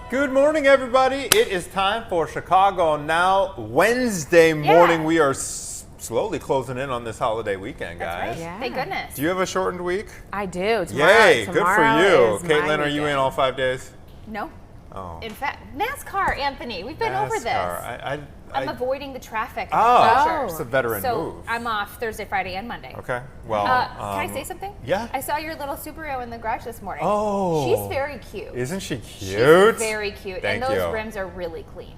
Good morning, everybody. It is time for Chicago Now Wednesday morning. We are slowly closing in on this holiday weekend, guys. That's right. Yeah. Thank goodness. Do you have a shortened week? I do. Yay, good for you. is my Caitlin, are you in weekend. all 5 days? No. Oh. In fact, NASCAR, Anthony. We've been over this. I'm avoiding the traffic. And the closures. It's a veteran so move. I'm off Thursday, Friday, and Monday. Okay. Well, can I say something? Yeah. I saw your little Subaru in the garage this morning. Oh. She's very cute. Isn't she cute? She's very cute. Thank and those you. rims are really clean.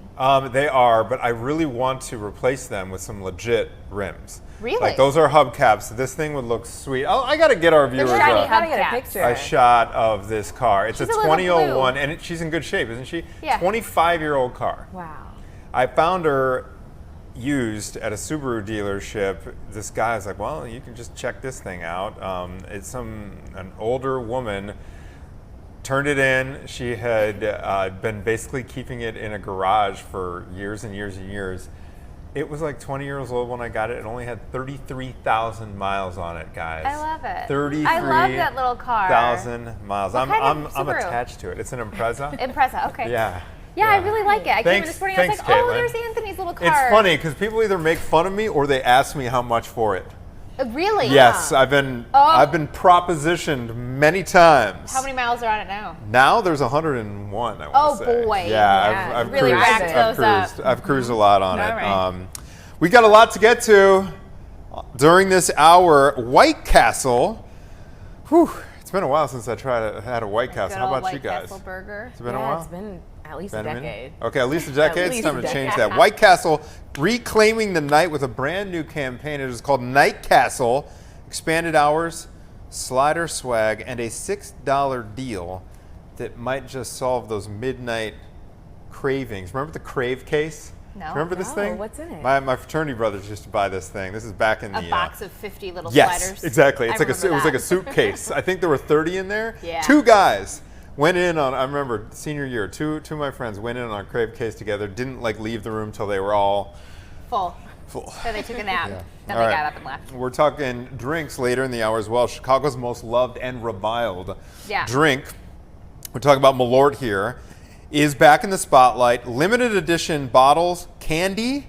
They are, but I really want to replace them with some legit rims. Really? Like those are hubcaps. This thing would look sweet. I got to get our viewers shiny I gotta get a hubcaps. picture. a shot of this car. It's She's a a little 2001, blue. and she's in good shape, isn't she? Yeah. 25-year-old car. Wow. I found her used at a Subaru dealership. This guy was like, well, you can just check this thing out. It's an older woman turned it in. She had been basically keeping it in a garage for years and years and years. It was like 20 years old when I got it. It only had 33,000 miles on it, guys. I love it. 33,000 I love that little car. miles. What kind of I'm Subaru? attached to it. It's an Impreza. Impreza, okay. Yeah. Yeah, I really like it. I came in Thanks- this morning, I was thanks, like, oh, Caitlin. there's Anthony's little car. It's funny because people either make fun of me or they ask me how much for it. Really? Yes, I've been propositioned many times. How many miles are on it now? Now there's 101. I want Oh, to say. boy. Yeah, Yeah, I've really cruised. racked I've those up. cruised. I've cruised a lot on it. All right. We got a lot to get to during this hour. White Castle. Whew, it's been a while since I had a White Castle. Good How old about you White guys? Castle burger. It's been a while. It's been at least Been a a minute? decade. Okay, at least a decade. It's least time a to change decade. that. White Castle reclaiming the night with a brand new campaign. It is called Night Castle. Expanded hours, slider swag, and a $6 deal that might just solve those midnight cravings. Remember the Crave case? No. Remember this thing? What's in it? My fraternity brothers used to buy this thing. This is back in a the box of 50 little yes, sliders. Exactly. It's I like it was like a suitcase. I think there were 30 in there. Yeah. 2 guys went in on. I remember senior year. Two of my friends went in on a crave case together. Didn't like leave the room till they were all full. Full. So they took a nap. Yeah. Then All they right. got up and left. We're talking drinks later in the hour as well. Chicago's most loved and reviled drink. We're talking about Malort here. Is back in the spotlight. Limited edition bottles, candy,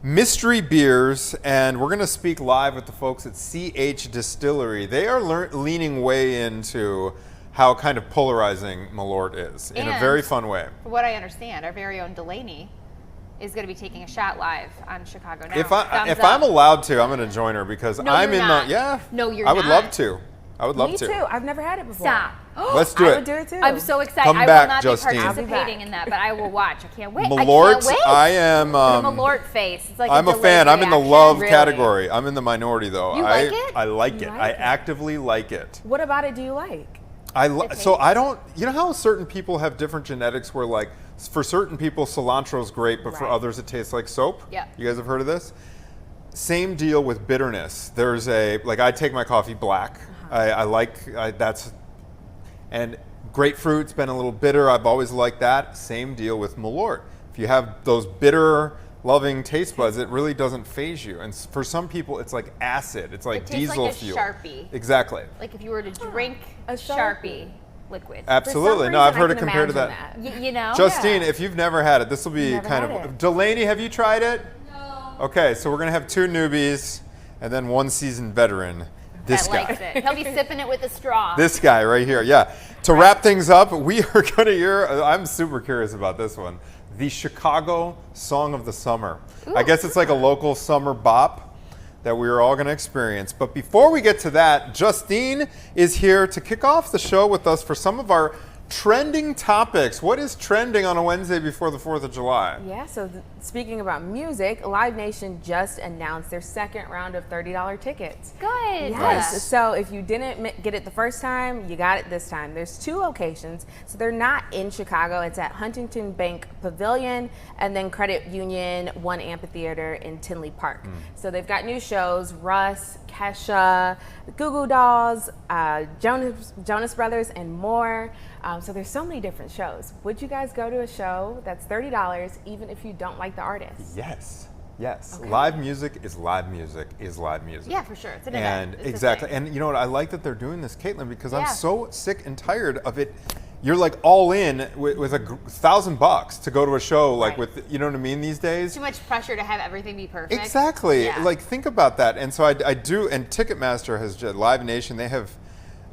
mystery beers, and we're going to speak live with the folks at CH Distillery. They are leaning way into how kind of polarizing Malort is in a very fun way. From what I understand, our very own Delaney is going to be taking a shot live on Chicago Now. If I'm allowed to, I'm going to join her because I'm in the No, you're I would not. love to. I would love to. Me too. I've never had it before. Stop. Let's do it. I would do it too. I'm so excited. Come I back, will not Justine. be participating in that, but I will watch. I can't wait. Malort, I can't wait. I am. The Malort face. It's like I'm a delayed fan. I'm in the reaction. love Really? category. I'm in the minority though. You like it? I like it. You like I it? actively like it. What about it do you like? So I don't. You know how certain people have different genetics where like for certain people cilantro's great, but for Right. others it tastes like soap. Yeah. You guys have heard of this? Same deal with bitterness. There's I take my coffee black. That's and grapefruit's been a little bitter. I've always liked that. Same deal with Malort. If you have those bitter loving taste buds, it really doesn't phase you. And for some people, it's like acid. It's like It tastes diesel like a fuel. Sharpie. Exactly. Like if you were to drink A Sharpie liquid. Absolutely. For some No, I've reason, heard I it can compared to imagine that. You know? Justine, if you've never had it, this will be Never kind had of. it. Delaney, have you tried it? No. Okay, so we're going to have 2 newbies and then 1 seasoned veteran. This that guy. likes it. He'll be sipping it with a straw. This guy right here, yeah. To wrap things up, we are going to hear, I'm super curious about this one, the Chicago Song of the Summer. Ooh. I guess it's like a local summer bop that we are all going to experience. But before we get to that, Justine is here to kick off the show with us for some of our trending topics. What is trending on a Wednesday before the 4th of July? Yeah, so speaking about music, Live Nation just announced their second round of $30 tickets. Good. Yes. Nice. So if you didn't get it the first time, you got it this time. There's 2 locations. So they're not in Chicago. It's at Huntington Bank Pavilion and then Credit Union One Amphitheater in Tinley Park. So they've got new shows, Russ, Kesha, the Goo Goo Dolls, Jonas Brothers, and more. So there's so many different shows. Would you guys go to a show that's $30 even if you don't like the artist? Yes. Yes. Okay. Live music is live music is live music. Yeah, for sure. It's an And event. It's a exactly. thing. And you know what? I like that they're doing this, Caitlin, because I'm Yeah. so sick and tired of it. You're like all in with $1,000 to go to a show, like Right. with, you know what I mean, these days? Too much pressure to have everything be perfect. Exactly. Yeah. Like, think about that. And so I do, and Ticketmaster has, Live Nation, they have,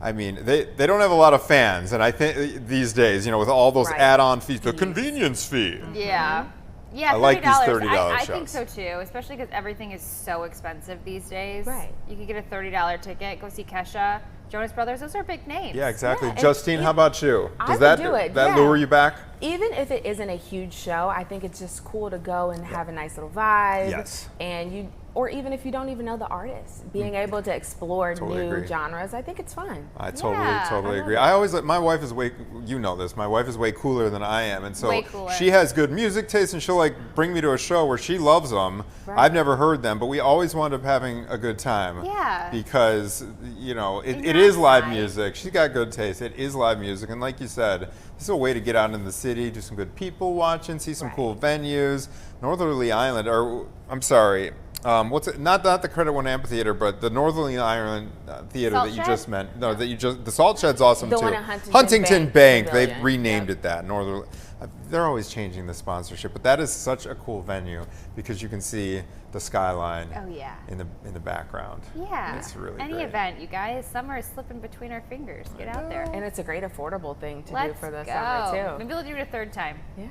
I mean, they don't have a lot of fans. And I think these days, you know, with all those Right. add-on fees, the convenience fee. Yeah. Yeah, I like these $30. $30 I think shows. so too, especially because everything is so expensive these days. Right. You could get a $30 ticket, go see Kesha, Jonas Brothers. Those are big names. Yeah, exactly. Yeah, and Justine, how about you? I Does would that do it, that yeah. lure you back? Even if it isn't a huge show, I think it's just cool to go and have a nice little vibe. Yes. And or even if you don't even know the artist, being able to explore Totally new agree. genres, I think it's fun. I totally Yeah, I agree. love I always, my wife is way, you know this, my wife is way cooler than I am. And so Way cooler. she has good music taste and she'll like bring me to a show where she loves them. Right. I've never heard them, but we always wind up having a good time. Yeah. Because, you know, it Being is live outside. music. She's got good taste. It is live music. And like you said, this is a way to get out in the city, do some good people watching, see some Right. cool venues. Northerly Island, or I'm sorry, what's it? Not the Credit One Amphitheater, but the Northerly Island Theater Salt that you Shed? just meant. No, that you just the Salt Shed's awesome The too. one at Huntington Bank. Bank They've Pavilion. renamed Yep. it that. Northerly. They're always changing the sponsorship, but that is such a cool venue because you can see the skyline. Oh, yeah. In the background. Yeah. It's really Any great. event, you guys. Summer is slipping between our fingers. Get out there. And it's a great affordable thing to do Let's for the go. summer too. Maybe we'll do it a third time. Yeah.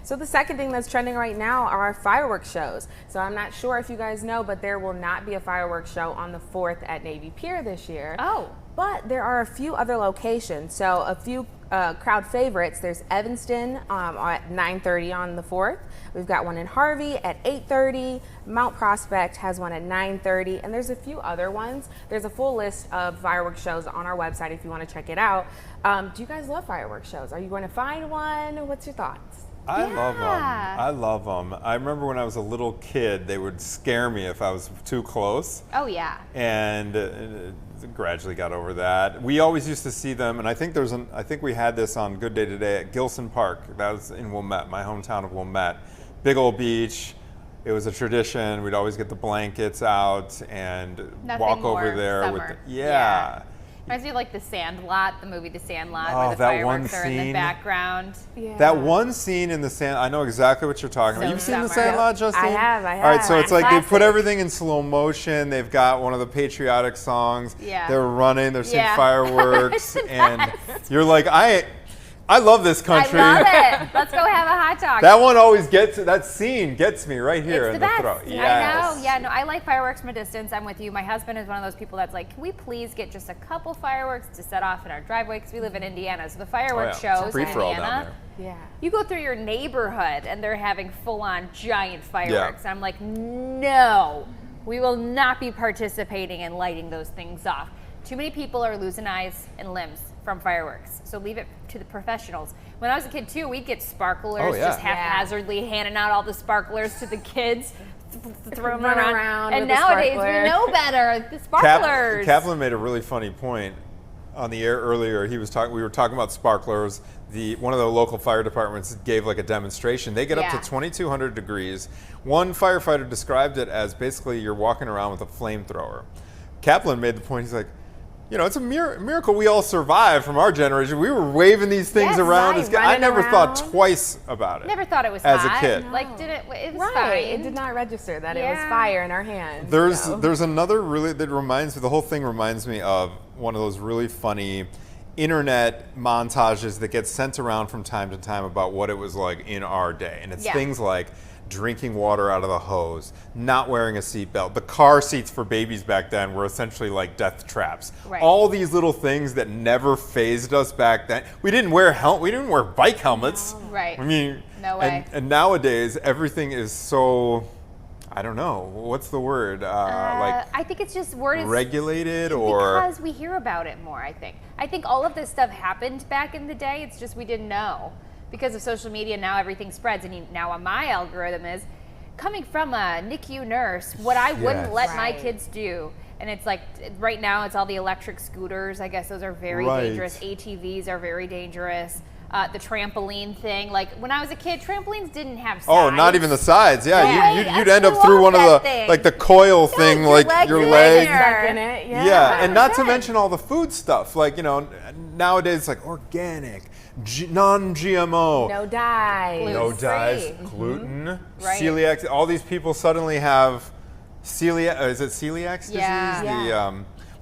So the second thing that's trending right now are fireworks shows. So I'm not sure if you guys know, but there will not be a fireworks show on the 4th at Navy Pier this year. Oh. But there are a few other locations. So a few crowd favorites. There's Evanston at 9:30 on the 4th. We've got one in Harvey at 8:30. Mount Prospect has one at 9:30, and there's a few other ones. There's a full list of fireworks shows on our website if you want to check it out. Do you guys love fireworks shows? Are you going to find one? What's your thoughts? I love them. I love them. I remember when I was a little kid, they would scare me if I was too close. Oh, yeah. And gradually got over that. We always used to see them, and I think I think we had this on Good Day Today at Gilson Park. That was in Wilmette, my hometown of Wilmette. Big old beach. It was a tradition. We'd always get the blankets out and walk over there. Summer. Yeah. Reminds me of like The Sandlot, the movie The Sandlot, Oh, where the that one fireworks are in the scene. background. Yeah. That one scene in the sand, I know exactly what you're talking about. You've seen The summer. Sandlot, Justine? I have. All right, so it's like they put Classic. everything in slow motion. They've got one of the patriotic songs. Yeah. They're running, they're seeing Yeah. fireworks, It's the and best. you're like, I love this country. I love it. Let's go have a hot dog. That one always that scene gets me right here It's in the the best. throat. I Yes. know. Yeah, no, I like fireworks from a distance. I'm with you. My husband is one of those people that's like, can we please get just a couple fireworks to set off in our driveway? Because we live in Indiana. So the fireworks shows in Free-for-all down Indiana, there. Yeah. you go through your neighborhood and they're having full-on giant fireworks. I'm like, no, we will not be participating in lighting those things off. Too many people are losing eyes and limbs from fireworks. So leave it to the professionals. When I was a kid too, we'd get sparklers, Oh, yeah. just haphazardly handing out all the sparklers to the kids, throwing them Run around. around And with a nowadays sparkler. we know better. The sparklers. Kaplan made a really funny point on the air earlier. We were talking about sparklers. One of the local fire departments gave like a demonstration. They get up Yeah. to 2,200 degrees. One firefighter described it as basically you're walking around with a flamethrower. Kaplan made the point. He's like, it's a miracle we all survived from our generation. We were waving these things Yes, around. right, I running never thought around. twice about it. Never thought it was as hot. a kid. Like, it was Right. fine. It did not register that it was Yeah. fire in our hands. There's another that reminds me. The whole thing reminds me of one of those really funny internet montages that gets sent around from time to time about what it was like in our day, and it's Yeah. things like drinking water out of the hose, not wearing a seatbelt. The car seats for babies back then were essentially like death traps. Right. All these little things that never phased us back then. We didn't wear bike helmets. Right. I mean, No way. And nowadays everything is so. I don't know. What's the word? Like I think it's just word is regulated or because we hear about it more. I think all of this stuff happened back in the day. It's just we didn't know because of social media. Now everything spreads, and now my algorithm is coming from a NICU nurse. What I wouldn't Yes. let my Right. kids do, and it's like right now it's all the electric scooters. I guess those are very Right. dangerous. ATVs are very dangerous. The trampoline thing, like when I was a kid, trampolines didn't have sides. oh, not even the sides. Yeah, Right. you'd I end up love through one of that the thing. like the coil thing, your like legs your in leg. there. Stuck in it. Yeah, and not to 100%. mention all the food stuff. Like nowadays it's like organic, non-GMO. No dye. Gluten No free. dyes, gluten, Right. celiac. All these people suddenly have celiac. Is it celiac disease? Yeah. Yeah.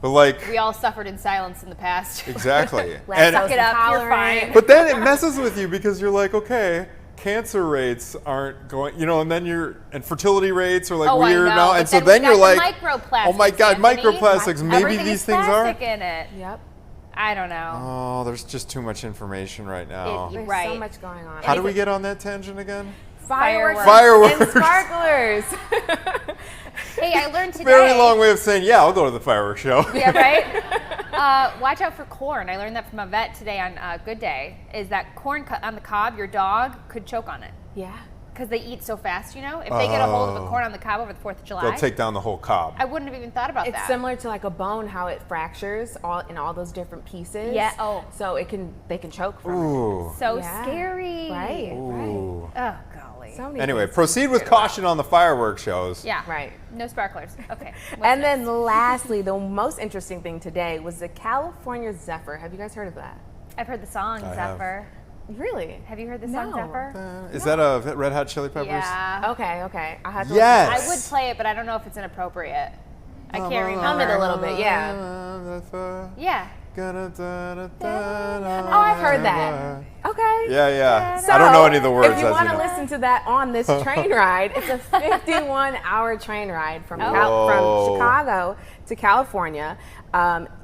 But like We all suffered in silence in the past. exactly. Lactose Suck it up, you're intolerant. fine. But then it messes with you because you're like, okay, cancer rates aren't going, and then and fertility rates are like Oh, I weird know, now, but and so then then we you're got like, the microplastics, oh my God, Anthony. microplastics. Maybe Everything these is things are. plastic in it. Yep. I don't know. Oh, there's just too much information right now. You're There's right. so much going on. How do we get on that tangent again? Fireworks. Fireworks. And sparklers. Hey, I learned today. Very long way of saying, yeah, I'll go to the fireworks show. Yeah, right? Watch out for corn. I learned that from a vet today on Good Day. Is that corn on the cob, your dog could choke on it. Yeah. Because they eat so fast, If they get a hold of a corn on the cob over the 4th of July, They'll take down the whole cob. I wouldn't have even thought about It's that. similar to like a bone, how it fractures in all those different pieces. Yeah, oh. So they can choke from Ooh. So Yeah. scary. Right. Ooh. Oh, golly. it. So many Anyway, things to proceed be with scared about. caution on the fireworks shows. Yeah. Right. No sparklers. Okay. What's And next? then lastly, the most interesting thing today was the California Zephyr. Have you guys heard of that? I've heard the song I have. Zephyr. Really? Have you heard the song No. Zephyr? Is that a Red Hot Chili Peppers? Yeah. Okay. I'll have to Yes. I would play it, but I don't know if it's inappropriate. I can't Hum it a remember. little bit, yeah. Yeah. Oh, I've heard that. Okay. Yeah. So, I don't know any of the words. If you as want to know. listen to that on this train ride, it's a 51-hour train ride from Whoa. from Chicago to California.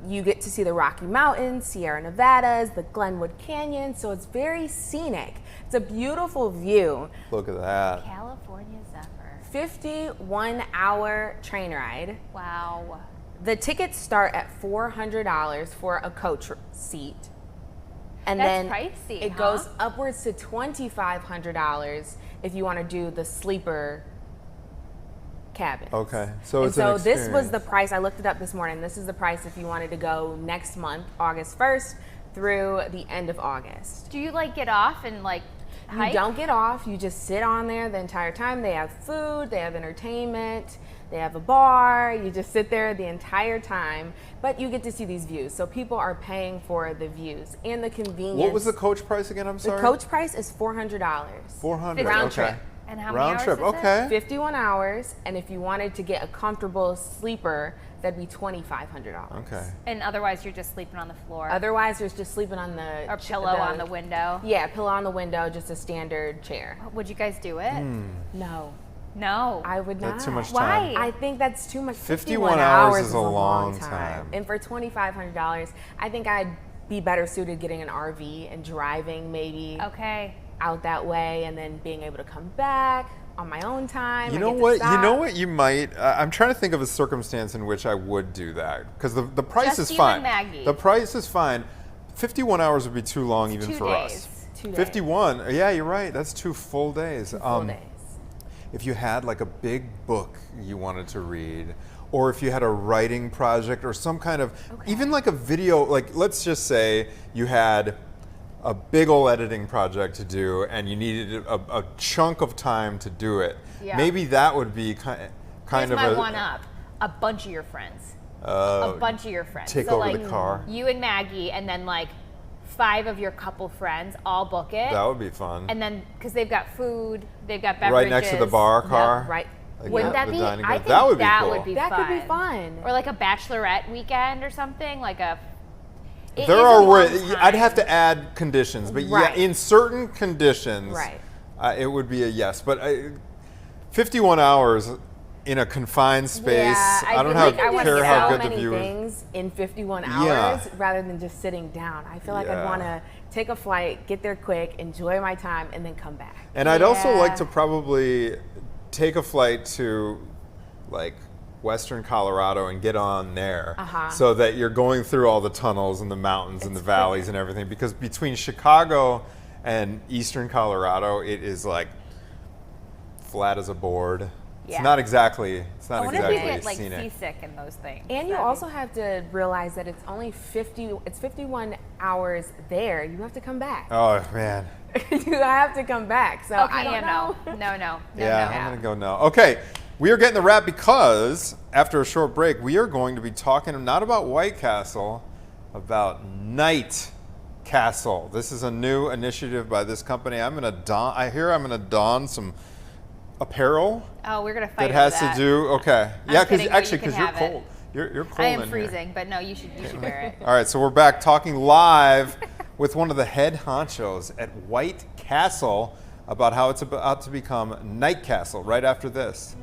You get to see the Rocky Mountains, Sierra Nevadas, the Glenwood Canyon, so it's very scenic. It's a beautiful view. Look at that. California Zephyr. 51-hour train ride. Wow. The tickets start at $400 for a coach seat. And That's then pricey, it huh? goes upwards to $2,500 if you want to do the sleeper cabins. Okay, so And it's an so this was the experience. price. I looked it up this morning. This is the price if you wanted to go next month, August 1st through the end of August. Do you like get off and like hike? You don't get off. You just sit on there the entire time. They have food. They have entertainment. They have a bar. You just sit there the entire time, but you get to see these views. So people are paying for the views and the convenience. What was the coach price again? I'm The sorry. coach price is $400. 400. Round okay. trip. And how many Round hours trip. is it? Okay. 51 hours, and if you wanted to get a comfortable sleeper, that'd be $2,500. Okay. And otherwise, you're just sleeping on the floor Otherwise, there's just sleeping on the or pillow on the window. Yeah, pillow on the window, just a standard chair. Would you guys do it? No, No. I would not. That's too much Why? time. I think that's too much. 51 hours is a long time. time. And for $2,500, I think I'd be better suited getting an RV and driving maybe Okay. out that way, and then being able to come back on my own time. You I know get to what? You stop. know what? You might. I'm trying to think of a circumstance in which I would do that because the price Just is you fine. and Maggie. The price is fine. 51 hours would be too long even 2 for days. us. 2 days. 51. Yeah, you're right. That's 2 full days. Full days. If you had like a big book you wanted to read, or if you had a writing project or some kind of, even like a video, like let's just say you had a big old editing project to do and you needed a chunk of time to do it. Yeah. Maybe that would be kind Here's of my a, one up. A bunch of your friends. uh, A bunch of your friends. take so over like the car. you and Maggie, and then like 5 of your couple friends all book it. That would be fun. And then because they've got food, they've got beverages. Right next to the bar car. Right. Like Wouldn't the- that the be? dining I room. think that would be that cool. would be That fun. could be fun. Or like a bachelorette weekend or something, like a. It There is a are long I'd have time. to add conditions, but Right. yeah, in certain conditions, Right. It would be a yes. But 51 hours in a confined space, Yeah, I I don't feel like I have, wanna care get how out good the many view is. things in 51 Yeah. hours rather than just sitting down. I feel like Yeah. I'd want to take a flight, get there quick, enjoy my time, and then come back. And I'd also Yeah. like to probably take a flight to like Western Colorado and get on there so that you're going through all the tunnels and the mountains and the It's valleys and everything. Because between Chicago and Eastern Colorado, it is like flat as a board. Yeah. It's not exactly I wonder if you exactly get like scenic. seasick in those things. And you That'd be- also have to realize that it's only 51 hours there. You have to come back. Oh man. You have to come back. So Okay, I don't yeah, know. no. Yeah, I'm gonna go no. Okay, we are getting the wrap because after a short break, we are going to be talking not about White Castle, about Night Castle. This is a new initiative by this company. I'm gonna don some apparel Oh, we're gonna fight that over has that. to do. Okay, yeah, because kidding, but actually, you can because you're have it. cold. You're cold I in am here. freezing, but no, you should wear it. All right, so we're back talking live with one of the head honchos at White Castle about how it's about to become Night Castle right after this.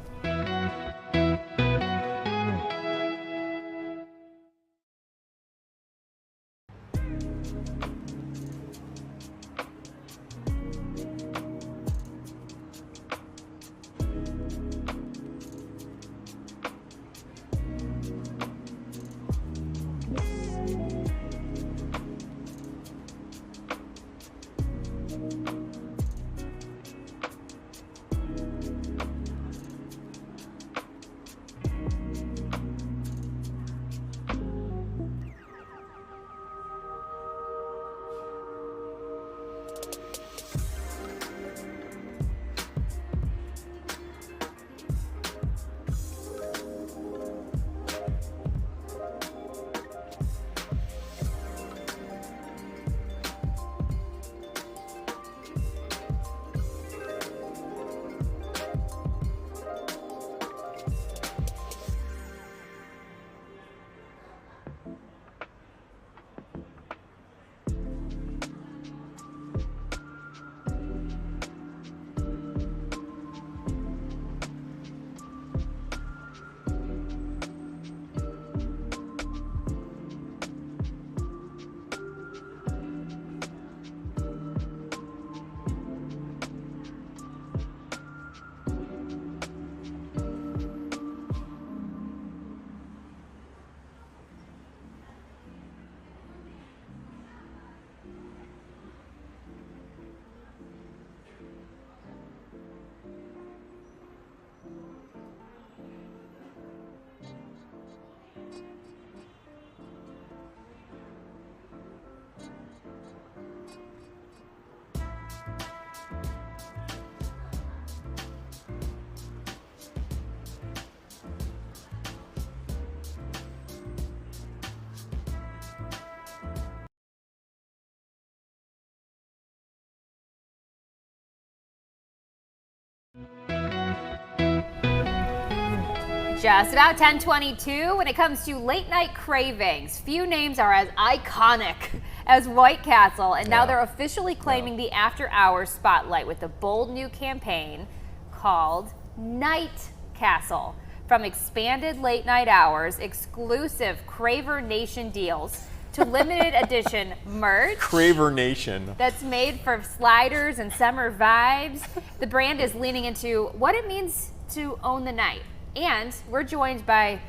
Just about 10:22. When it comes to late night cravings, few names are as iconic as White Castle, and now they're officially claiming the after-hours spotlight with a bold new campaign called Night Castle. From expanded late night hours, exclusive Craver Nation deals, to limited edition merch. Craver Nation. That's made for sliders and summer vibes. The brand is leaning into what it means to own the night. And we're joined by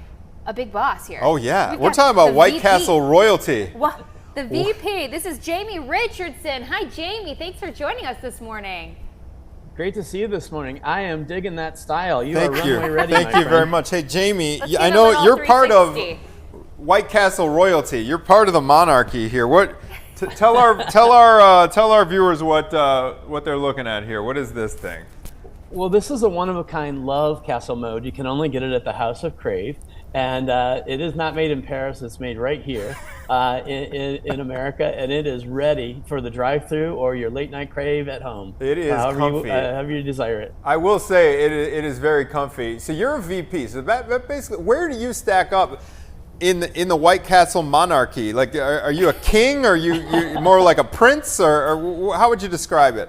a big boss here. Oh, yeah. We've We're got talking about the White VP. Castle royalty. Well, the VP. This is Jamie Richardson. Hi, Jamie. Thanks for joining us this morning. Great to see you this morning. I am digging that style. You Thank are you. runway ready, Thank my you very friend. much. Hey, Jamie, Let's get I a know little you're part of 360. White Castle royalty. You're part of the monarchy here. What? Tell our viewers what they're looking at here. What is this thing? Well, this is a one-of-a-kind love castle mode. You can only get it at the House of Crave. And it is not made in Paris. It's made right here in America. And it is ready for the drive-thru or your late-night crave at home. It is comfy. However you desire it. I will say it is very comfy. So you're a VP. So that basically, where do you stack up in the White Castle monarchy? Like, are you a king? Or are you more like a prince? Or how would you describe it?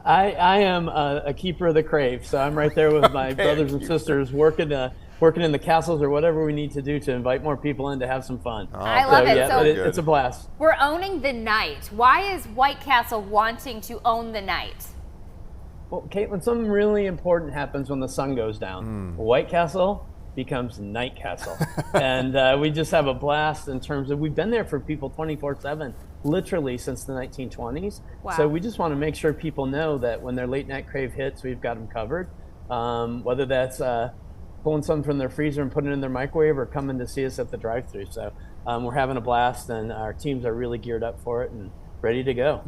I am a keeper of the crave. So I'm right there with my brothers and sisters working in the castles or whatever we need to do to invite more people in to have some fun. I love it. Yeah, So it's a blast. we're owning the night. Why is White Castle wanting to own the night? Well, Caitlin, something really important happens when the sun goes down. White Castle becomes Night Castle. And we just have a blast in terms of, we've been there for people 24/7, literally since the 1920s. Wow. So we just want to make sure people know that when their late night crave hits, we've got them covered. Whether that's pulling something from their freezer and putting it in their microwave or coming to see us at the drive-thru. So we're having a blast, and our teams are really geared up for it and ready to go.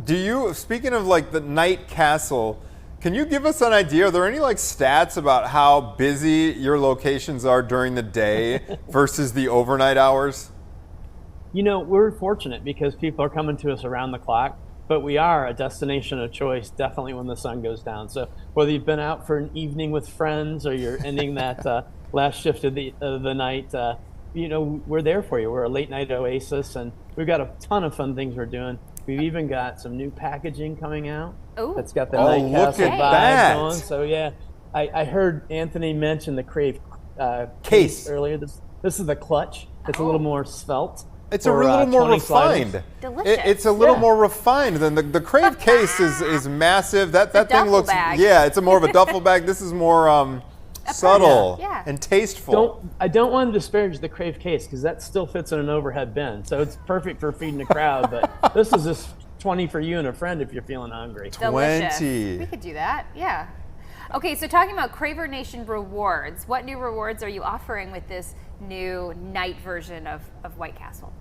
Speaking of like the Night Castle, can you give us an idea? Are there any like stats about how busy your locations are during the day versus the overnight hours? You know, we're fortunate because people are coming to us around the clock, but we are a destination of choice definitely when the sun goes down. So whether you've been out for an evening with friends or you're ending that last shift of the night, you know, we're there for you. We're a late night oasis, and we've got a ton of fun things we're doing. We've even got some new packaging coming out. Ooh. That's got the Oh, Night look Castle at vibe that. going. So yeah, I heard Anthony mention the Crave Case. earlier. This is the clutch. It's a little more svelte. It's a for, little more 20 sliders. refined. Delicious. It's a little Yeah. more refined than the Crave case is massive. That thing duffel looks bag. yeah. It's more of a duffel bag. This is more subtle Yeah. and tasteful. I don't want to disparage the Crave case because that still fits in an overhead bin, so it's perfect for feeding a crowd. But this is just 20 for you and a friend if you're feeling hungry. Delicious. 20. We could do that. Yeah. Okay, so talking about Craver Nation rewards, what new rewards are you offering with this new night version of White Castle?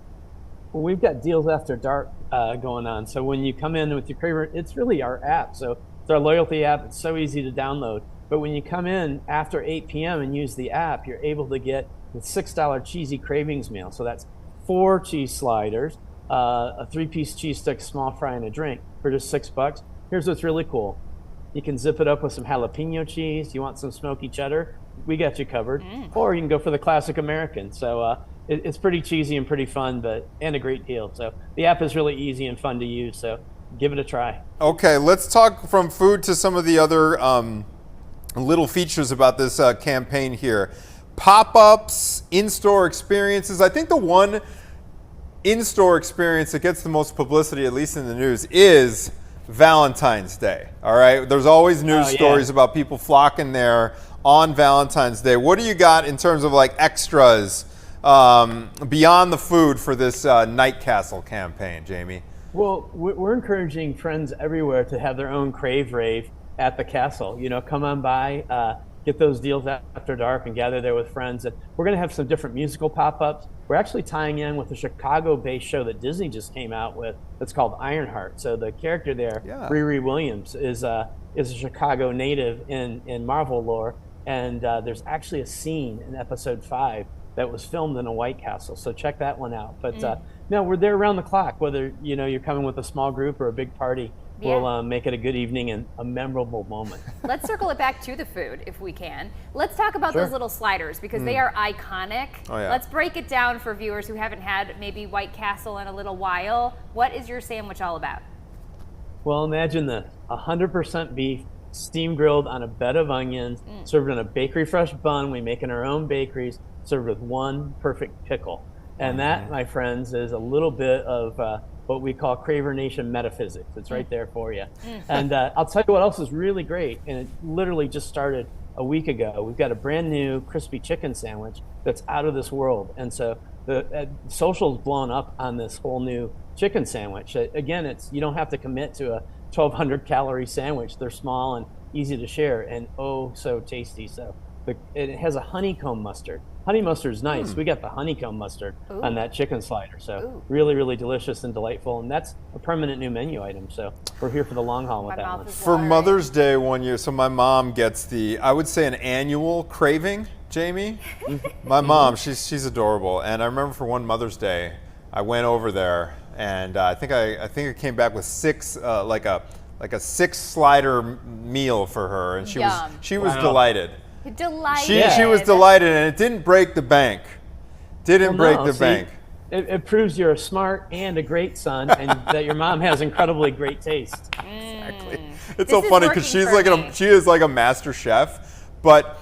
Well, we've got deals after dark going on. So when you come in with your Craver, it's really our app. So it's our loyalty app. It's so easy to download. But when you come in after 8 p.m. and use the app, you're able to get the $6 cheesy cravings meal. So that's 4 cheese sliders, a 3-piece cheese stick, small fry, and a drink for just $6. Here's what's really cool. You can zip it up with some jalapeno cheese. You want some smoky cheddar? We got you covered. Or you can go for the classic American. So it's pretty cheesy and pretty fun, and a great deal. So the app is really easy and fun to use. So give it a try. Okay, let's talk from food to some of the other little features about this campaign here. Pop-ups, in-store experiences. I think the one in-store experience that gets the most publicity, at least in the news, is Valentine's Day. All right, there's always news stories about people flocking there on Valentine's Day. What do you got in terms of like extras beyond the food for this Night Castle campaign, Jamie? Well, we're encouraging friends everywhere to have their own crave rave at the castle. You know, come on by, get those deals after dark and gather there with friends. And we're going to have some different musical pop-ups. We're actually tying in with a Chicago-based show that Disney just came out with. It's called Ironheart. So the character there, Riri Williams, is a Chicago native in Marvel lore. And there's actually a scene in episode 5 that was filmed in a White Castle. So check that one out. But no, we're there around the clock, whether you're coming with a small group or a big party. we'll make it a good evening and a memorable moment. Let's circle it back to the food if we can. Let's talk about those little sliders because they are iconic. Oh, yeah. Let's break it down for viewers who haven't had maybe White Castle in a little while. What is your sandwich all about? Well, imagine this, 100% beef, steam grilled on a bed of onions, served in a bakery fresh bun. We make in our own bakeries, served with one perfect pickle. And that, my friends, is a little bit of what we call Craver Nation metaphysics. It's right there for you. And I'll tell you what else is really great, and it literally just started a week ago. We've got a brand new crispy chicken sandwich that's out of this world. And so the social's blown up on this whole new chicken sandwich. Again, you don't have to commit to a 1,200 calorie sandwich. They're small and easy to share, and oh so tasty. So it has a honeycomb mustard. Honey mustard is nice. We got the honeycomb mustard on that chicken slider. So really, really delicious and delightful. And that's a permanent new menu item. So we're here for the long haul with that one. For Mother's Day one year, so my mom gets I would say an annual craving, Jamie. My mom, she's adorable. And I remember for one Mother's Day, I went over there and I think I came back with six, like a 6 slider meal for her. And she was delighted. Delighted. She was delighted, and it didn't break the bank. Bank. It proves you're a smart and a great son, and that your mom has incredibly great taste. Exactly. It's so funny because she is like a master chef, but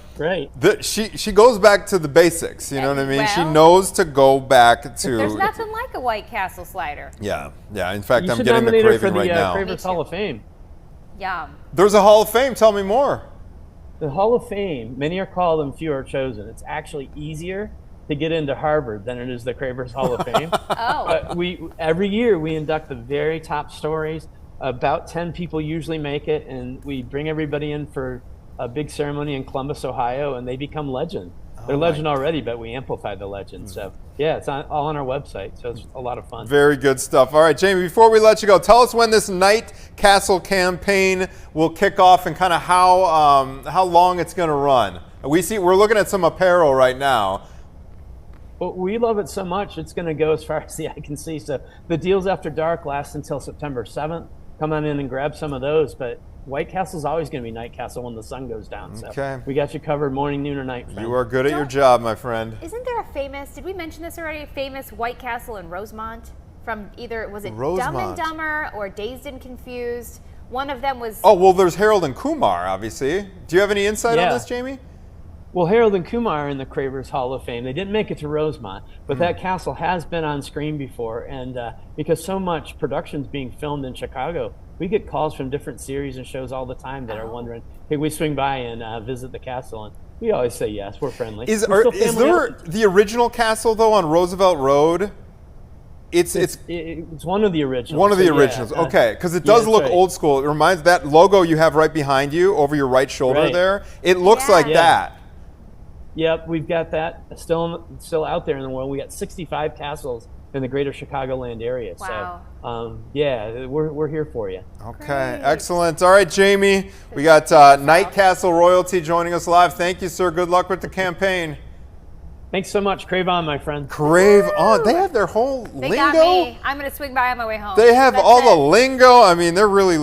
she goes back to the basics. You know what I mean? She knows to go back to. There's nothing like a White Castle slider. Yeah. In fact, I'm getting the craving right now. Cravers Hall of Fame. Yum. There's a Hall of Fame. Tell me more. The Hall of Fame, many are called and few are chosen. It's actually easier to get into Harvard than it is the Cravers Hall of Fame. Every year we induct the very top stories. About 10 people usually make it, and we bring everybody in for a big ceremony in Columbus, Ohio, and they become legend. They're legend already, but we amplify the legend. So yeah, it's all on our website, so it's a lot of fun. Very good stuff. All right, Jamie, before we let you go, tell us when this Night Castle campaign will kick off and kind of how long it's going to run. We're looking at some apparel right now. Well, we love it so much, it's going to go as far as the eye can see. So the deals after dark last until September 7th. Come on in and grab some of those, but White Castle's always going to be Night Castle when the sun goes down. So we got you covered morning, noon, or night, friend. You are good at your job, my friend. Isn't there a famous, did we mention this already, a famous White Castle in Rosemont? From either, was it Dumb and Dumber or Dazed and Confused? One of them was... Oh, well, there's Harold and Kumar, obviously. Do you have any insight on this, Jamie? Well, Harold and Kumar are in the Cravers Hall of Fame. They didn't make it to Rosemont, but that castle has been on screen before. And because so much production's being filmed in Chicago, we get calls from different series and shows all the time that are wondering, hey, we swing by and visit the castle. And we always say yes, we're friendly. Is there the original castle, though, on Roosevelt Road? It's one of the originals. One of the originals, okay, because it does look old school. It reminds that logo you have right behind you over your right shoulder there. It looks like that. Yep, we've got that still out there in the world. We got 65 castles in the greater Chicagoland area. Wow. So, yeah, we're here for you. Okay, excellent. All right, Jamie, we got Night Castle Royalty joining us live. Thank you, sir. Good luck with the campaign. Thanks so much. Crave on, my friend. Crave on. They have their whole lingo. They got me. I'm going to swing by on my way home. They have all the lingo. I mean, they're really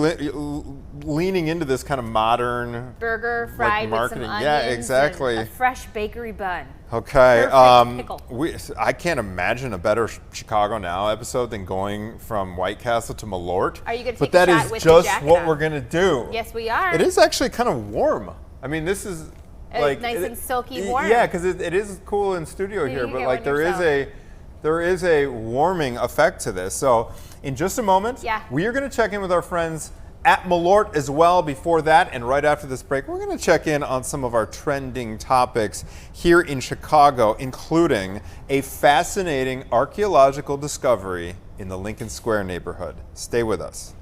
leaning into this kind of modern burger fried marketing. With some onions, yeah, exactly. And a fresh bakery bun. Okay. I can't imagine a better Chicago Now episode than going from White Castle to Malort. Are you going to take a shot with the jacket? But that is just what we're going to do. Yes, we are. It is actually kind of warm. I mean, this is like nice and silky warm. Yeah, because it is cool in studio here, but like there is a warming effect to this. So in just a moment, we are going to check in with our friends at Malort as well. Before that, and right after this break, we're going to check in on some of our trending topics here in Chicago, including a fascinating archaeological discovery in the Lincoln Square neighborhood. Stay with us.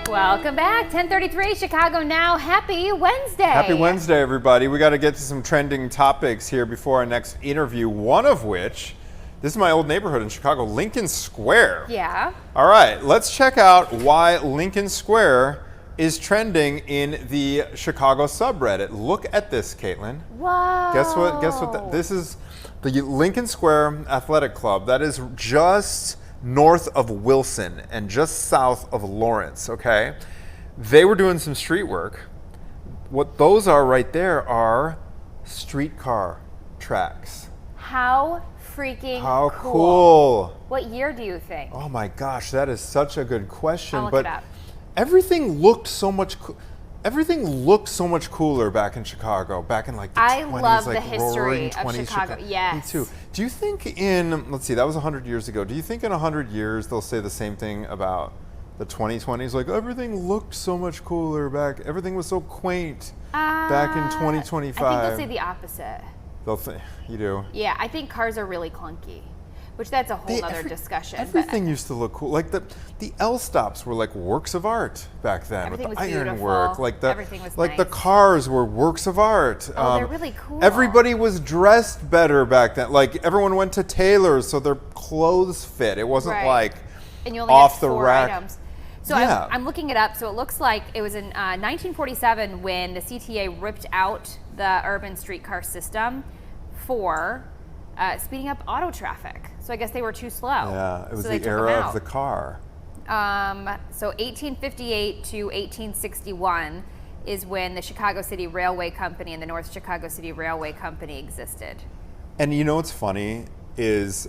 Welcome back. 10:33 Chicago Now. Happy Wednesday. Happy Wednesday, everybody. We got to get to some trending topics here before our next interview, one of which, this is my old neighborhood in Chicago, Lincoln Square. Yeah. All right, let's check out why Lincoln Square is trending in the Chicago subreddit. Look at this, Caitlin. Whoa. Guess what? This is the Lincoln Square Athletic Club. That is just north of Wilson and just south of Lawrence, okay? They were doing some street work. What those are right there are streetcar tracks. How freaking How cool. What year do you think? Oh my gosh, that is such a good question. I'll look but it up. everything looked so much cooler back in Chicago, back in like the 20s. I love like the history roaring of 20s Chicago. Yes. Me too. Do you think let's see, that was 100 years ago. Do you think in 100 years they'll say the same thing about the 2020s? Like, everything looked so much cooler back. Everything was so quaint back in 2025. I think they'll say the opposite. You do? Yeah, I think cars are really clunky, which that's a whole other discussion. Everything used to look cool. Like the L stops were like works of art back then with the ironwork. Like everything was like nice. the cars were works of art. Oh, they're really cool. Everybody was dressed better back then. Like everyone went to tailors, so their clothes fit. It wasn't Right. like and you only off had the 4 rack. items. So Yeah. I'm looking it up. So it looks like it was in 1947 when the CTA ripped out the urban streetcar system for speeding up auto traffic. So I guess they were too slow. Yeah, it was So they the took them era out. of the car. So 1858 to 1861 is when the Chicago City Railway Company and the North Chicago City Railway Company existed. And you know what's funny is,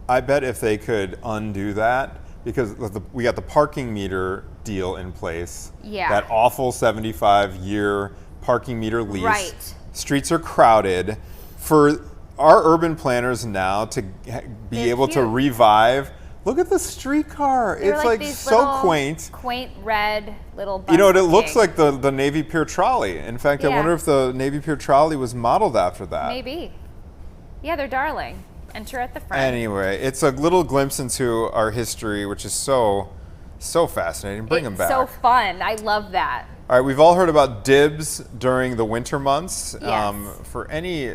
I bet if they could undo that, because we got the parking meter deal in place. Yeah. That awful 75-year parking meter lease. Right. Streets are crowded. For our urban planners now to be able to cute. revive, look at the streetcar. They're It's like these so little quaint. Quaint red little bus You know what? It looks things. like the Navy Pier trolley. In fact, I Yeah. wonder if the Navy Pier trolley was modeled after that. Maybe. Yeah, they're darling. Enter at the front. Anyway, it's a little glimpse into our history, which is so fascinating. Bring them back. So fun. I love that. All right, we've all heard about dibs during the winter months. Yes. For any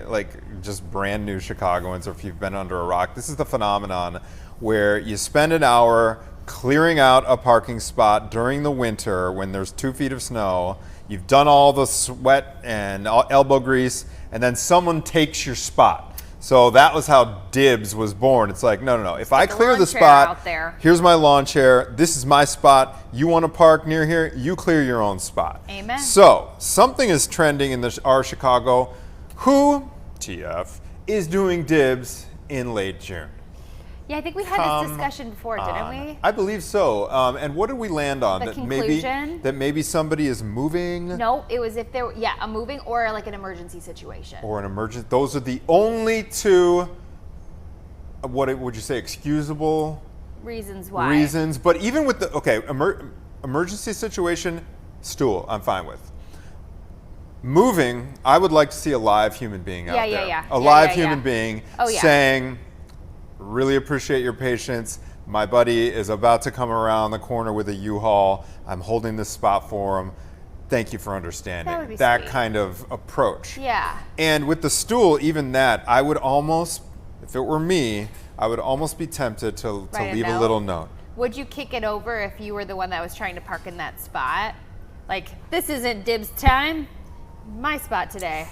just brand new Chicagoans, or if you've been under a rock, this is the phenomenon where you spend an hour clearing out a parking spot during the winter when there's 2 feet of snow. You've done all the sweat and elbow grease, and then someone takes your spot. So that was how dibs was born. It's like, no. If I the clear lawn the chair spot, out there. here's my lawn chair. This is my spot. You want to park near here? You clear your own spot. Amen. So something is trending in our Chicago. Who, TF, is doing dibs in late June? Yeah, I think we had this discussion before, didn't we? I believe so. And what did we land on? The conclusion? That maybe somebody is moving. No, it was if there were, a moving or like an emergency situation. Or an emergency. Those are the only two, what would you say, excusable Reasons why. reasons. But even with the, emergency situation, stool, I'm fine with. Moving, I would like to see a live human being out there. A live human being saying, really appreciate your patience. My buddy is about to come around the corner with a U-Haul. I'm holding this spot for him. Thank you for understanding. That would be that sweet. kind of approach. Yeah. And with the stool, even that, I would almost, if it were me, I would almost be tempted to leave a little note. Would you kick it over if you were the one that was trying to park in that spot? Like, this isn't dibs time. My spot today.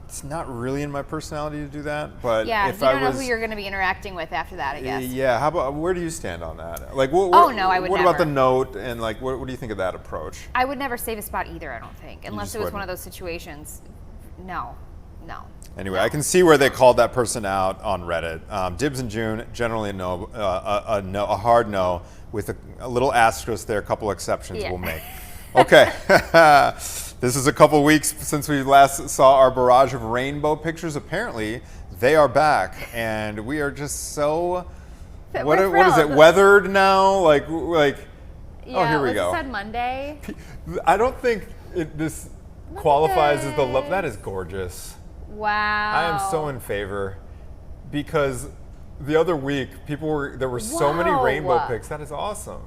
It's not really in my personality to do that, but Yeah, if you don't I know was, who you're going to be interacting with after that, I guess. Yeah, how about, where do you stand on that? Like, No, I would What about the never. note, and like, what do you think of that approach? I would never save a spot either, I don't think. Unless just it was wouldn't? one of those situations. No. Anyway, I can see where they called that person out on Reddit. Dibs in June, generally a no, a hard no, with a little asterisk there, a couple exceptions Yeah. we'll make. Okay, this is a couple weeks since we last saw our barrage of rainbow pictures. Apparently, they are back, and we are just so, what is it, weathered now? Like, Yeah, here we was go. this on Monday? I don't think this qualifies as the love. That is gorgeous. Wow. I am so in favor, because the other week there were so many Whoa. rainbow pics. That is awesome.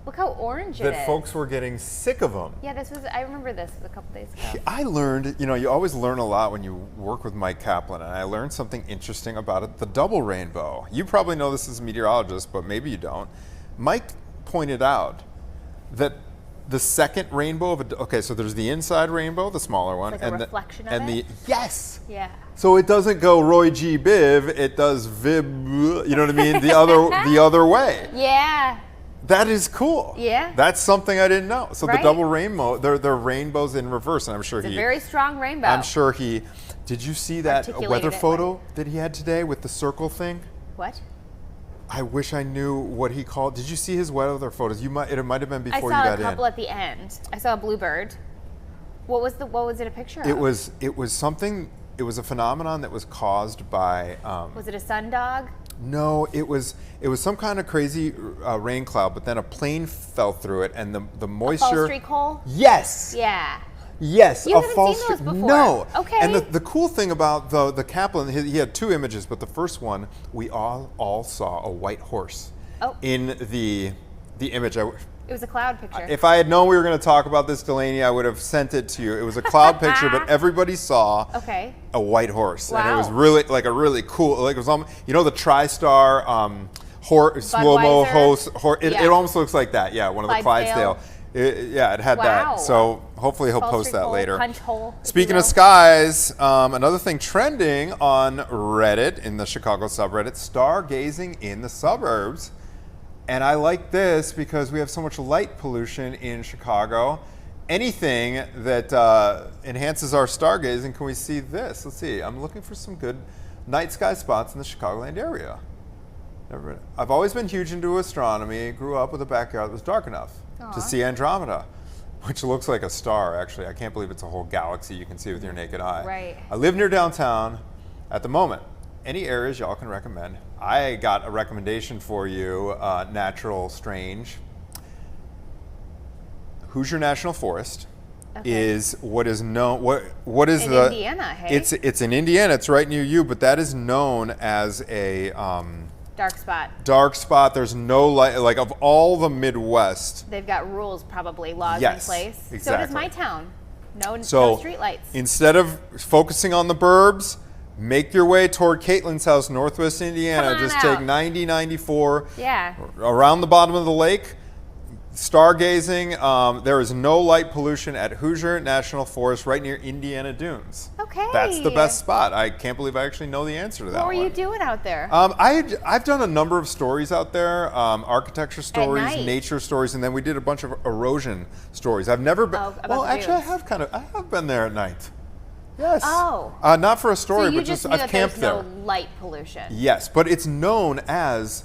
Look how orange it is. that folks were getting sick of them. Yeah, I remember this a couple days ago. I learned, you always learn a lot when you work with Mike Kaplan, and I learned something interesting about it, the double rainbow. You probably know this as a meteorologist, but maybe you don't. Mike pointed out that the second rainbow okay, so there's the inside rainbow, the smaller one, Like and a reflection of and it? yes. Yeah. So it doesn't go Roy G. Biv, it does Vib, you know what I mean? The other way. Yeah. That is cool. Yeah. That's something I didn't know. So Right. the double rainbow, they're rainbows in reverse, and I'm sure It's a very strong rainbow. I'm sure he. Did you see that Articulated weather it photo that he had today with the circle thing? What? I wish I knew what he called. Did you see his weather photos? It might have been I before you saw got a couple in. at the end. I saw a bluebird. What was it a picture of? It was something. It was a phenomenon that was caused by. Was it a sun dog? No, it was some kind of crazy rain cloud, but then a plane fell through it, and the moisture. Fall streak hole? Yes. Yeah. Yes, You a haven't false seen those streak. before. No. Okay. And the cool thing about the Kaplan, he had two images, but the first one we all saw a white horse. Oh. In the image. It was a cloud picture. If I had known we were going to talk about this, Delaney, I would have sent it to you. It was a cloud picture, but everybody saw Okay. a white horse, and it was Wow. really like a really cool. Like it was the TriStar slow-mo Budweiser? horse. It Yeah. almost looks like that. Yeah, one of the Clydesdale. Clydesdale. It had Wow. that. So hopefully he'll Fall post streak that hole, later. punch hole, if Speaking you of will. skies, another thing trending on Reddit, in the Chicago subreddit, stargazing in the suburbs. And I like this because we have so much light pollution in Chicago. Anything that enhances our stargazing, can we see this? Let's see. I'm looking for some good night sky spots in the Chicagoland area. I've always been huge into astronomy. Grew up with a backyard that was dark enough to see Andromeda, which looks like a star, actually. I can't believe it's a whole galaxy you can see with your naked eye. Right. I live near downtown at the moment. Any areas y'all can recommend? I got a recommendation for you, Natural Strange. Hoosier National Forest is what is known. What is In the? Indiana, hey? It's in Indiana. It's right near you, but that is known as a Dark spot. dark spot. There's no light. Like of all the Midwest, They've got rules, probably laws Yes, in place. So exactly. does my town. No so street lights. instead of focusing on the burbs, make your way toward Caitlin's house, Northwest Indiana. Come on Just out. take 90, 94 Yeah. around the bottom of the lake. Stargazing. There is no light pollution at Hoosier National Forest, right near Indiana Dunes. Okay. That's the best spot. I can't believe I actually know the answer to that What were one. you doing out there? I've done a number of stories out there, architecture stories, night. nature stories, and then we did a bunch of erosion stories. I've never been. Oh, about well, the actually, dunes. I have been there at night. Yes. Oh. Not for a story, so you but just knew I've that camped there's there. no light pollution. Yes, but it's known as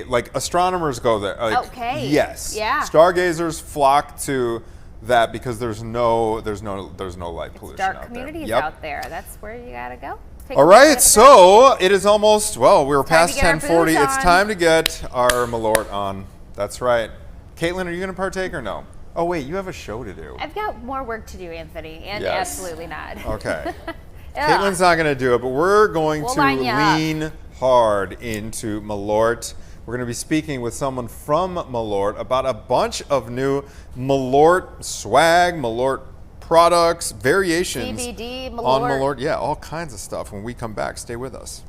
like astronomers go there. Like, Okay. Yes. Yeah. Stargazers flock to that because there's no light pollution Dark out communities there. Yep. out there. That's where you gotta go. Take All a look right, at it. so it is almost, we're time past to get our 10:40. booze It's on. time to get our Malort on. That's right. Caitlin, are you going to partake or no? Oh, wait, you have a show to do. I've got more work to do, Anthony, and Yes. absolutely not. Okay. Ugh. Caitlin's not going to do it, but we're going We'll to line ya up. lean hard into Malort. We're going to be speaking with someone from Malort about a bunch of new Malort swag, Malort products, variations CBD, on Malort. Malort. Yeah, all kinds of stuff. When we come back, stay with us.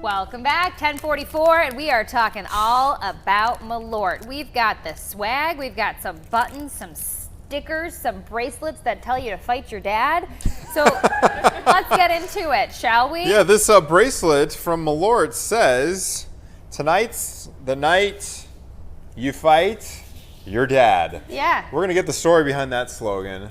Welcome back, 10:44, and we are talking all about Malort. We've got the swag, we've got some buttons, some stickers, some bracelets that tell you to fight your dad. So let's get into it, shall we? Yeah, this bracelet from Malort says, tonight's the night you fight your dad. Yeah. We're going to get the story behind that slogan.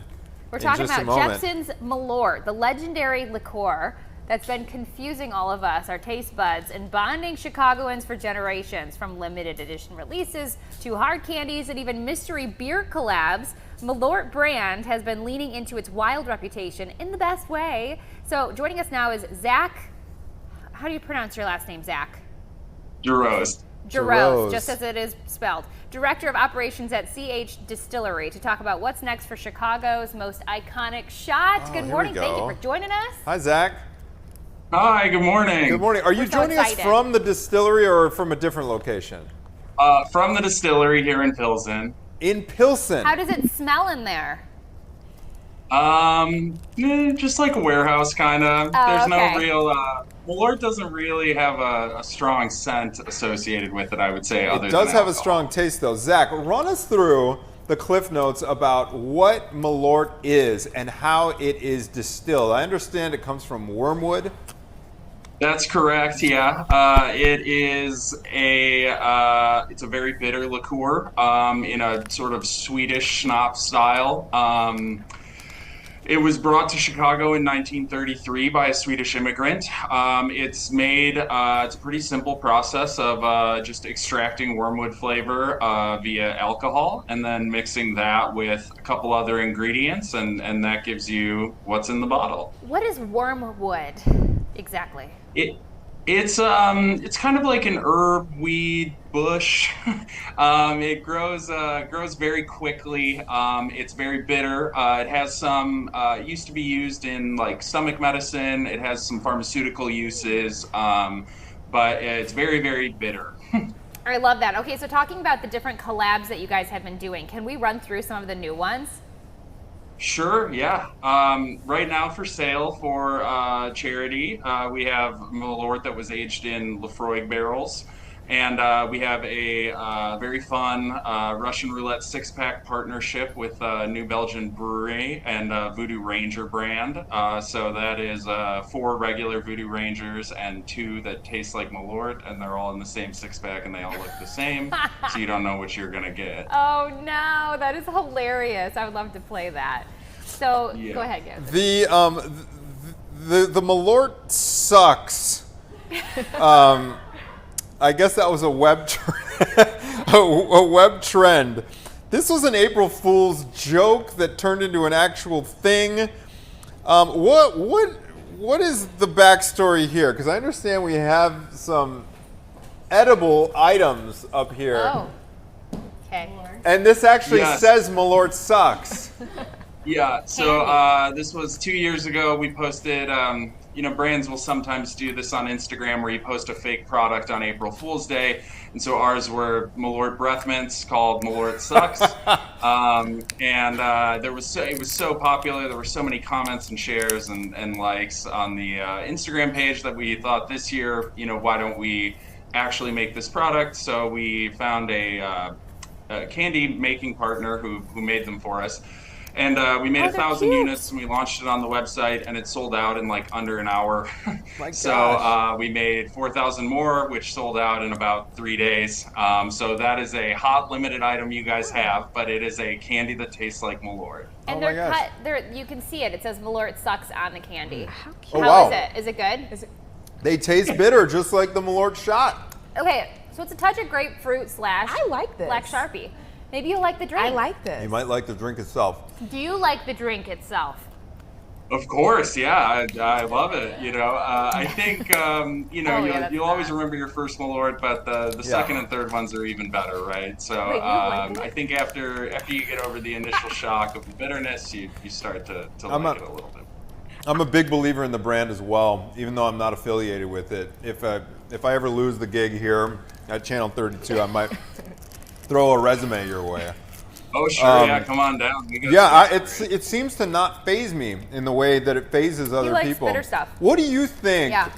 We're talking just a about moment. Jeppson's Malort, the legendary liqueur that's been confusing all of us, our taste buds, and bonding Chicagoans for generations. From limited edition releases to hard candies and even mystery beer collabs, Malort brand has been leaning into its wild reputation in the best way. So joining us now is Zach. How do you pronounce your last name, Zach? Giroz. Giroz, just as it is spelled. Director of Operations at CH Distillery, to talk about what's next for Chicago's most iconic shot. Good here we morning. Thank you go. for joining us. Hi, Zach. Hi, good morning. Good morning. Are you We're so joining us excited. from the distillery or from a different location? From the distillery here in Pilsen. In Pilsen. How does it smell in there? Just like a warehouse, kind of. Oh, There's okay. no real. Malort doesn't really have a strong scent associated with it, I would say. It does have a strong taste, though. Zach, run us through the Cliff Notes about what Malort is and how it is distilled. I understand it comes from wormwood. That's correct. Yeah, it is it's a very bitter liqueur in a sort of Swedish schnapps style. It was brought to Chicago in 1933 by a Swedish immigrant. It's made, it's a pretty simple process of just extracting wormwood flavor via alcohol and then mixing that with a couple other ingredients, and that gives you what's in the bottle. What is wormwood exactly? It's kind of like an herb, weed, bush. It grows very quickly. It's very bitter. It has some used to be used in like stomach medicine. It has some pharmaceutical uses, but it's very, very bitter. I love that. Okay, so talking about the different collabs that you guys have been doing, can we run through some of the new ones? Sure, yeah. Right now for sale for charity, we have Malort that was aged in Lafroig barrels. And we have a very fun Russian roulette six-pack partnership with New Belgian Brewery and Voodoo Ranger brand. So that is 4 regular Voodoo Rangers and 2 that taste like Malort, and they're all in the same six-pack and they all look the same. So you don't know what you're gonna get. Oh no, that is hilarious. I would love to play that. So Yeah. go ahead, Gavin. The Malort sucks. I guess that was a web a web trend. This was an April Fool's joke that turned into an actual thing. What is the backstory here? Because I understand we have some edible items up here, Oh, okay. and this actually Yes. says Malort sucks. Yeah, so this was 2 years ago. We posted, brands will sometimes do this on Instagram where you post a fake product on April Fool's Day. And so ours were Malort breath mints called Malort Sucks. It was so popular. There were so many comments and shares and likes on the Instagram page that we thought this year, why don't we actually make this product? So we found a candy making partner who made them for us. And we made 1,000 units, and we launched it on the website, and it sold out in like under an hour. My So gosh. we made 4,000 more, which sold out in about 3 days. So that is a hot limited item you guys have, but it is a candy that tastes like Malort. And Oh my they're gosh. cut. You can see it. It says Malort sucks on the candy. How cute. Oh, How wow. is it? Is it good? They taste bitter, just like the Malort shot. Okay, so it's a touch of grapefruit / I like this. Black Sharpie. Maybe you'll like the drink. I like this. You might like the drink itself. Do you like the drink itself? Of course, yeah, I love it. I think Oh, yeah, that's you'll always remember your first Malort, but the Yeah. second and third ones are even better, right? So Wait, you like it? I think after you get over the initial shock of the bitterness, you start to I'm like not- it a little bit. I'm a big believer in the brand as well, even though I'm not affiliated with it. If I ever lose the gig here at Channel 32, I might throw a resume your way. Oh sure, yeah, come on down. We got Yeah, some it seems to not faze me in the way that it phases other likes people. bitter stuff. What do you think Yeah.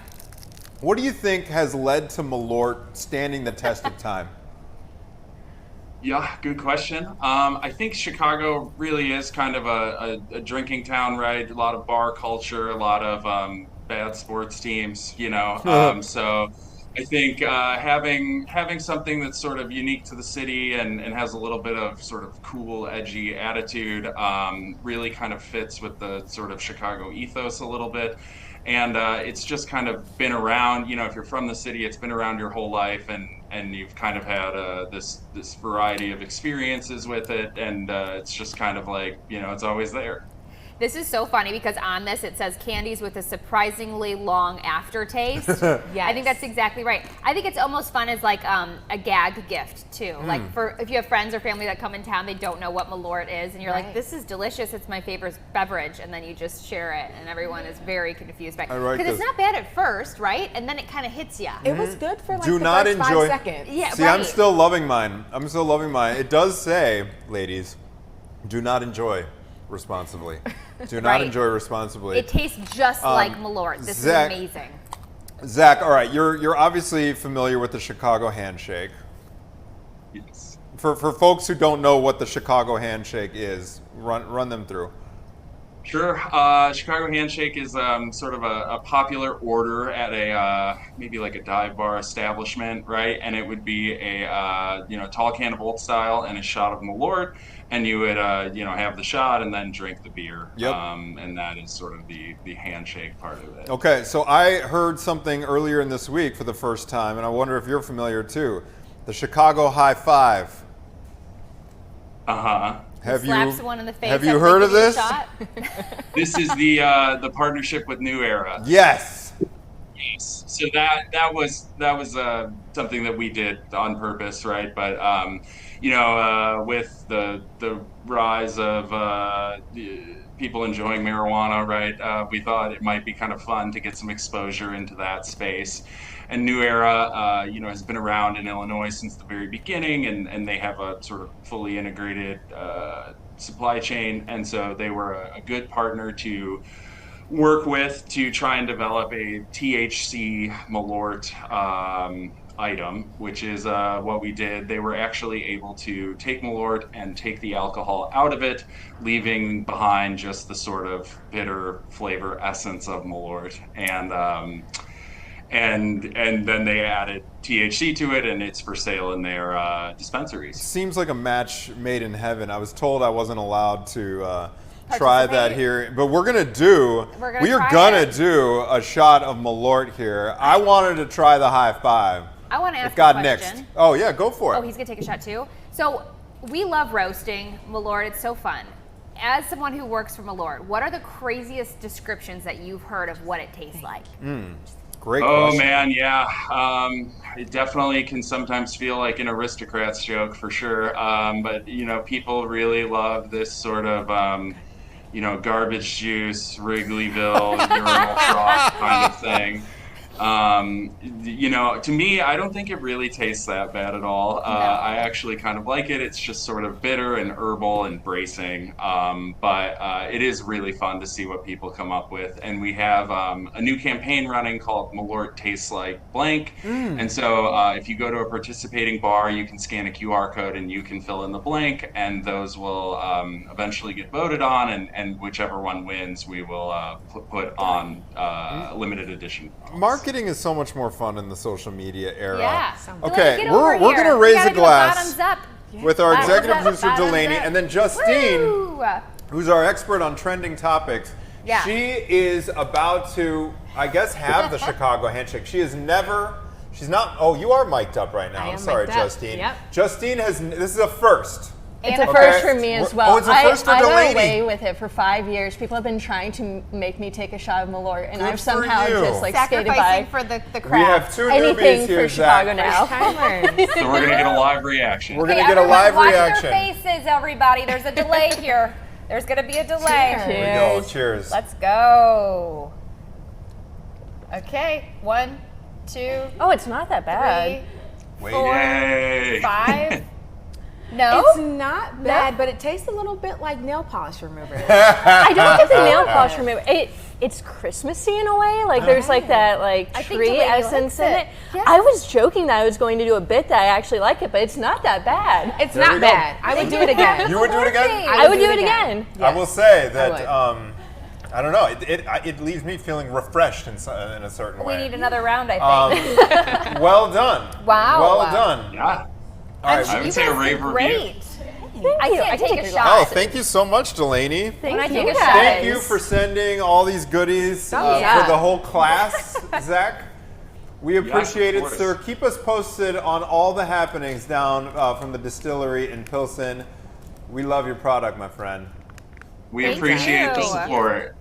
What do you think has led to Malort standing the test of time? Yeah, good question. I think Chicago really is kind of a drinking town, right? A lot of bar culture, a lot of bad sports teams, you know. So I think having something that's sort of unique to the city and has a little bit of sort of cool, edgy attitude really kind of fits with the sort of Chicago ethos a little bit. And it's just kind of been around, you know, if you're from the city, it's been around your whole life, and you've kind of had this variety of experiences with it, and it's just kind of like, you know, it's always there. This is so funny because on this it says candies with a surprisingly long aftertaste. Yes. I think that's exactly right. I think it's almost fun as like a gag gift too. Like for if you have friends or family that come in town, they don't know what Malort is, and you're like, "This is delicious. It's my favorite beverage," and then you just share it, and everyone is very confused by it because it's not bad at first, right? And then it kind of hits you. It was good for like Do the not first enjoy- 5 seconds. Yeah, See, right. I'm still loving mine. It does say, ladies, do not enjoy responsibly. Do not Right. enjoy responsibly. It tastes just like Malort. This Zach- is amazing. Zach, all right, you're obviously familiar with the Chicago handshake. Yes. For folks who don't know what the Chicago handshake is, run them through. Sure. Chicago Handshake is sort of a popular order at a maybe like a dive bar establishment, right? And it would be a tall can of Old Style and a shot of Malort, and you would have the shot and then drink the beer. Yep. And that is sort of the handshake part of it. Okay, so I heard something earlier in this week for the first time, and I wonder if you're familiar too. The Chicago High Five. Uh-huh. Slaps one in the face. Have you after heard of giving a this? shot. This is the partnership with New Era. Yes. Yes. So that was something that we did on purpose, right? But with the rise of people enjoying marijuana, right? We thought it might be kind of fun to get some exposure into that space. And New Era, has been around in Illinois since the very beginning, and they have a sort of fully integrated supply chain, and so they were a good partner to work with to try and develop a THC Malort item, which is what we did. They were actually able to take Malort and take the alcohol out of it, leaving behind just the sort of bitter flavor essence of Malort. And then they added THC to it, and it's for sale in their dispensaries. Seems like a match made in heaven. I was told I wasn't allowed to try that here, but we are gonna do a shot of Malort here. I wanted to try the High Five. I want to ask If God a question. next. Oh yeah, go for it. Oh, he's gonna take a shot too. So we love roasting Malort. It's so fun. As someone who works for Malort, what are the craziest descriptions that you've heard of what it tastes like? Great Oh question. man, yeah. It definitely can sometimes feel like an aristocrat's joke for sure. But people really love this sort of garbage juice, Wrigleyville, urinal trough kind of thing. To me, I don't think it really tastes that bad at all. I actually kind of like it. It's just sort of bitter and herbal and bracing. But it is really fun to see what people come up with. And we have a new campaign running called Malort Tastes Like Blank. And so if you go to a participating bar, you can scan a QR code and you can fill in the blank. And those will eventually get voted on. And whichever one wins, we will put on limited edition. Marketing is so much more fun in the social media era. Yeah. Okay, Get we're over gonna here. raise We gotta a do glass bottoms up. with our Bottoms executive up, producer bottoms Delaney, up. and then Justine, Woo! who's our expert on trending topics. Yeah. She is about to, I guess, have the Chicago handshake. She's not, oh, you are mic'd up right now. I am I'm sorry, mic'd up. Justine. Yep. Justine this is a first. It's a Okay. first for me as well. Oh, it's a first for I Delaney. got away with it for 5 years. People have been trying to make me take a shot of Malort, and Good I've for somehow you. just skated by. Sacrificing for the crowd. We have two Anything newbies for here, Zach. ChicagoNOW. So we're gonna get a live reaction. We're gonna Okay, get a everyone, live watch reaction. their faces, everybody. There's a delay here. There's gonna be a delay. Cheers. Here we go. Cheers. Let's go. Okay, 1, 2, Oh, it's not that bad. 3, Yay. 4, 5. No. It's not bad, but it tastes a little bit like nail polish remover. I don't get the nail polish remover. it's Christmassy in a way. Like there's like that like I think tree Delaney essence in likes it. it. Yes. I was joking that I was going to do a bit that I actually like it, but it's not that bad. It's There we not go. bad. I would do it again. You would do it again? I would do it again. I will say that would. I don't know. It leaves me feeling refreshed in a certain We way. need another round, I think. Well done. Wow. Well done. Yeah. All right. I would say a rave review. Great. Thank I you. can't take a glass. shot. Oh, thank you so much, Delaney. Thank When I you. take a guys. shot. Thank you for sending all these goodies yeah. for the whole class, Zach. We appreciate it, course. sir. Keep us posted on all the happenings down from the distillery in Pilsen. We love your product, my friend. We Thank appreciate the you. support.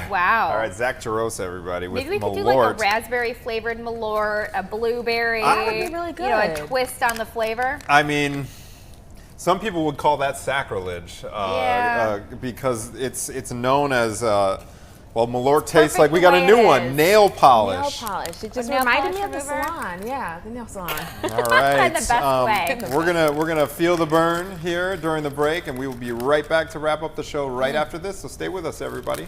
Wow. All right, Zach Jarosa, everybody, with Maybe we could do Malort. like a raspberry flavored Malort, a blueberry. That would be really You know, a good. twist on the flavor. I mean, some people would call that sacrilege Yeah. because it's known as well. Malort tastes perfect like we got the a way new it one, is. nail polish. Nail polish. It just nail reminded me polish of the remover? salon. Yeah, the nail salon. All right, In the best way. we're gonna feel the burn here during the break, and we will be right back to wrap up the show right after this. So stay with us, everybody.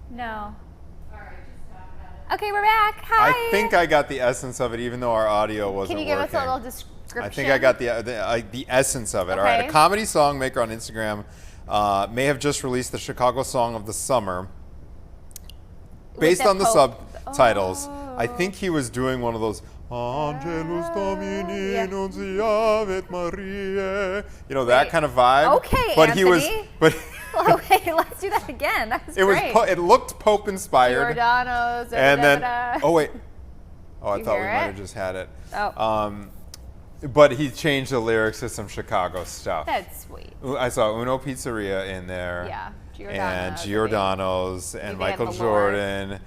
No. Okay, we're back. Hi. I think I got the essence of it, even though our audio wasn't Can you give working. us a little description? I think I got the essence of it. All right, Okay. a comedy song maker on Instagram may have just released the Chicago Song of the Summer. Based the on the Pope. subtitles, I think he was doing one of those Angelus Domini yeah. nunciavit Mariae. You know, that kind of vibe. Okay, but he was, Anthony. but Okay, let's do that again. That was it was, great. it looked Pope inspired. Giordano's. And then, oh wait, oh I You thought we hear might it? have just had it. Oh. But he changed the lyrics to some Chicago stuff. That's sweet. I saw Uno Pizzeria in there. Yeah, And Giordano's. Giordano's and Maybe they have Michael Malort. Jordan.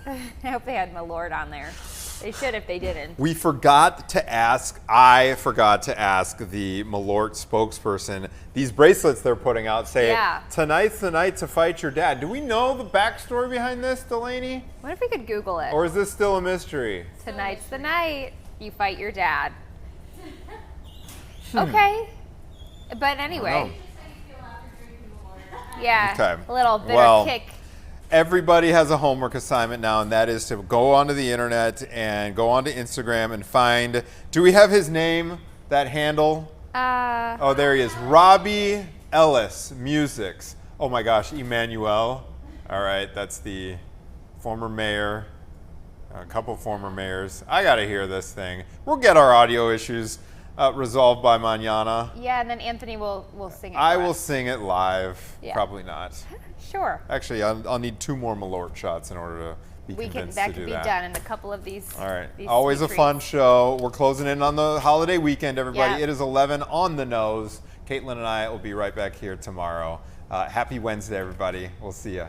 I hope they had Malort on there. They should if they didn't. I forgot to ask the Malort spokesperson, these bracelets they're putting out say, Yeah. tonight's the night to fight your dad. Do we know the backstory behind this, Delaney? What if we could Google it? Or is this still a mystery? Tonight's the night you fight your dad. Okay. But anyway. Yeah. Okay. A little bitter Well, kick. Everybody has a homework assignment now, and that is to go onto the internet and go onto Instagram and find. Do we have his name? That handle? Oh, there he is. Robbie Ellis Musics. Oh my gosh, Emmanuel. All right, that's the former mayor. A couple former mayors. I gotta hear this thing. We'll get our audio issues resolved by mañana. Yeah, and then Anthony will sing it. I for will us. sing it live. Yeah. Probably not. Sure. Actually, I'll need 2 more Malort shots in order to be convinced That to could do be that. done in a couple of these. All right. These Always a sweet fun treats. show. We're closing in on the holiday weekend, everybody. Yeah. It is 11 on the nose. Caitlin and I will be right back here tomorrow. Happy Wednesday, everybody. We'll see ya.